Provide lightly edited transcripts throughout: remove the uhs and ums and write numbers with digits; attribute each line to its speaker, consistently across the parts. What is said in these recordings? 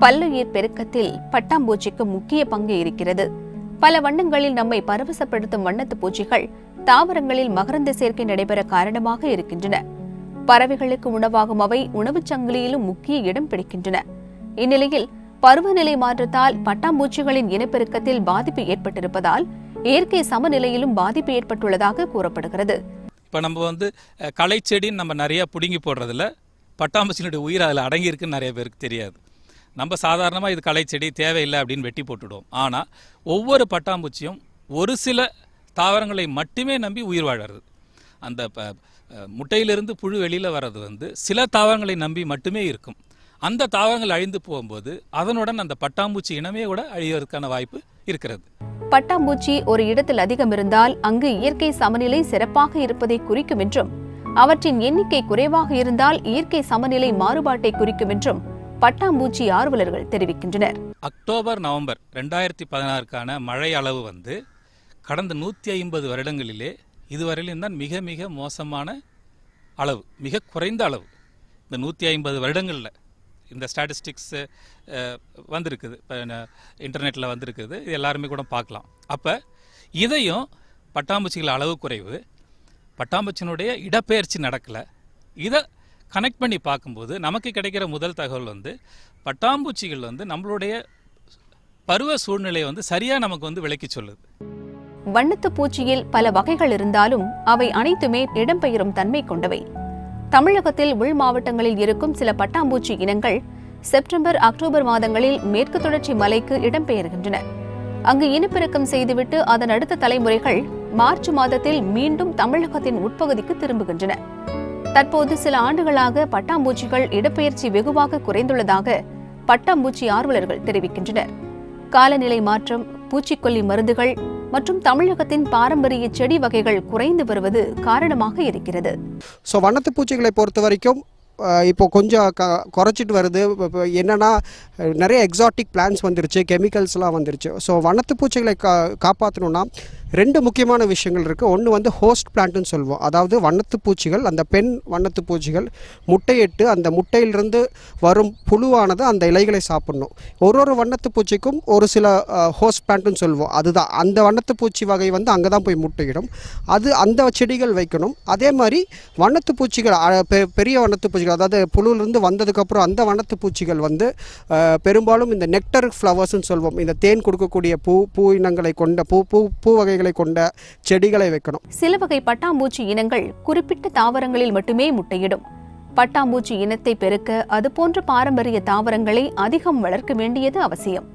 Speaker 1: பல்லுயிர் பெருக்கத்தில் பட்டாம்பூச்சிக்கு முக்கிய பங்கு இருக்கிறது. பல வண்ணங்களில் நம்மை பரவசப்படுத்தும் வண்ணத்து பூச்சிகள் தாவரங்களில் மகரந்த சேர்க்கை நடைபெற காரணமாக இருக்கின்றன. பறவைகளுக்கு உணவாகும் அவை உணவுச் சங்கிலியிலும் முக்கிய இடம் பிடிக்கின்றன. இந்நிலையில் பருவநிலை மாற்றத்தால் பட்டாம்பூச்சிகளின் இனப்பெருக்கத்தில் பாதிப்பு ஏற்பட்டிருப்பதால் இயற்கை சமநிலையிலும் பாதிப்பு ஏற்பட்டுள்ளதாக கூறப்படுகிறது.
Speaker 2: இப்போ நம்ம களை செடின்னு நம்ம நிறைய பிடுங்கி போடுறதுல பட்டாம்பூச்சியினுடைய உயிர் அதில் அடங்கியிருக்குன்னு நிறைய பேருக்கு தெரியாது. நம்ம சாதாரணமாக இது களை செடி தேவையில்லை அப்படின்னு வெட்டி போட்டுடுவோம். ஆனால் ஒவ்வொரு பட்டாம்பூச்சியும் ஒரு சில தாவரங்களை மட்டுமே நம்பி உயிர் வாழறது. அந்த முட்டையிலிருந்து புழு வெளியில் வர்றது சில தாவரங்களை நம்பி மட்டுமே இருக்கும். அந்த தாவரங்கள் அழிந்து போகும்போது அதனுடன் அந்த பட்டாம்பூச்சி இனமே கூட அழிவதற்கான வாய்ப்பு இருக்கிறது.
Speaker 1: பட்டாம்பூச்சி ஒரு இடத்தில் அதிகம் இருந்தால் அங்கு இயற்கை சமநிலை சிறப்பாக இருப்பதை குறிக்கும் என்றும், அவற்றின் எண்ணிக்கை குறைவாக இருந்தால் இயற்கை சமநிலை மாறுபாட்டை குறிக்கும் என்றும் பட்டாம்பூச்சி ஆர்வலர்கள் தெரிவிக்கின்றனர்.
Speaker 2: அக்டோபர் நவம்பர் 2016க்கான மழை அளவு கடந்த 150 வருடங்களிலே இதுவரையிலும் தான் மிக மிக மோசமான அளவு, மிக குறைந்த அளவு. இந்த 150 வருடங்களில் இந்த ஸ்டாட்டிஸ்டிக்ஸ் வந்திருக்குது, இப்போ இன்டர்நெட்டில் வந்திருக்குது, இது எல்லாருமே கூட பார்க்கலாம். அப்போ இதையும் பட்டாம்பூச்சிகள் அளவு குறைவு, பட்டாம்பூச்சியினுடைய இடப்பெயர்ச்சி நடக்கலை, இதை கனெக்ட் பண்ணி பார்க்கும்போது நமக்கு கிடைக்கிற முதல் தகவல் பட்டாம்பூச்சிகள் நம்மளுடைய பருவ சூழ்நிலையை சரியாக நமக்கு விளக்கி சொல்லுது.
Speaker 1: வண்ணத்து பூச்சியில் பல வகைகள் இருந்தாலும் அவை அனைத்துமே இடம்பெயரும் தன்மை கொண்டவை. தமிழகத்தில் உள் மாவட்டங்களில் இருக்கும் சில பட்டாம்பூச்சி இனங்கள் செப்டம்பர் அக்டோபர் மாதங்களில் மேற்கு தொடர்ச்சி மலைக்கு இடம்பெயர்கின்றன. அங்கு இனப்பெருக்கம் செய்துவிட்டு அதன் அடுத்த தலைமுறைகள் மார்ச் மாதத்தில் மீண்டும் தமிழகத்தின் உட்பகுதிக்கு திரும்புகின்றன. தற்போது சில ஆண்டுகளாக பட்டாம்பூச்சிகள் இடப்பெயர்ச்சி வெகுவாக குறைந்துள்ளதாக பட்டாம்பூச்சி ஆர்வலர்கள் தெரிவிக்கின்றனர். காலநிலை மாற்றம், பூச்சிக்கொல்லி மருந்துகள் மற்றும் தமிழகத்தின் பாரம்பரிய செடி வகைகள் குறைந்து வருவது காரணமாக இருக்கிறது.
Speaker 3: வண்ணத்து பூச்சிகளை பொறுத்த வரைக்கும் இப்போ கொஞ்சம் குறைச்சிட்டு வருது. என்னென்னா நிறைய எக்ஸாட்டிக் பிளான்ஸ் வந்துருச்சு, கெமிக்கல்ஸ்லாம் வந்துருச்சு. வண்ணத்து பூச்சிகளை காப்பாற்றணுன்னா 2 முக்கியமான விஷயங்கள் இருக்குது. ஒன்று ஹோஸ்ட் பிளான்ட்னு சொல்லுவோம். அதாவது வண்ணத்து பூச்சிகள், அந்த பெண் வண்ணத்து பூச்சிகள் முட்டையிட்டு அந்த முட்டையிலிருந்து வரும் புழுவானது அந்த இலைகளை சாப்பிடணும். ஒரு வண்ணத்து பூச்சிக்கும் ஒரு சில ஹோஸ்ட் பிளான்ட்னு சொல்லுவோம். அதுதான் அந்த வண்ணத்து பூச்சி வகை அங்கே தான் போய் முட்டையிடும். அந்த செடிகள் வைக்கணும். அதே மாதிரி வண்ணத்து பூச்சிகள், பெரிய வண்ணத்து பூச்சிகள், அதாவது புழுவிலிருந்து வந்ததுக்கப்புறம் அந்த வண்ணத்து பூச்சிகள் பெரும்பாலும் இந்த நெக்டர் ஃப்ளவர்ஸ்ன்னு சொல்லுவோம். இந்த தேன் கொடுக்கக்கூடிய பூ இனங்களை கொண்ட பூ வகைகள் கொண்ட செடிகளை வைக்கணும்.
Speaker 1: சில வகை பட்டாம்பூச்சி இனங்கள் குறிப்பிட்ட தாவரங்களில் மட்டுமே முட்டையிடும். பட்டாம்பூச்சி இனத்தை பெருக்க அதுபோன்ற பாரம்பரிய தாவரங்களை அதிகம் வளர்க்க வேண்டியது அவசியம்.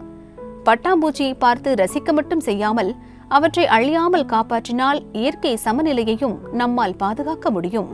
Speaker 1: பட்டாம்பூச்சியை பார்த்து ரசிக்க மட்டும் செய்யாமல் அவற்றை அழியாமல் காப்பாற்றினால் இயற்கை சமநிலையையும் நம்மால் பாதுகாக்க முடியும்.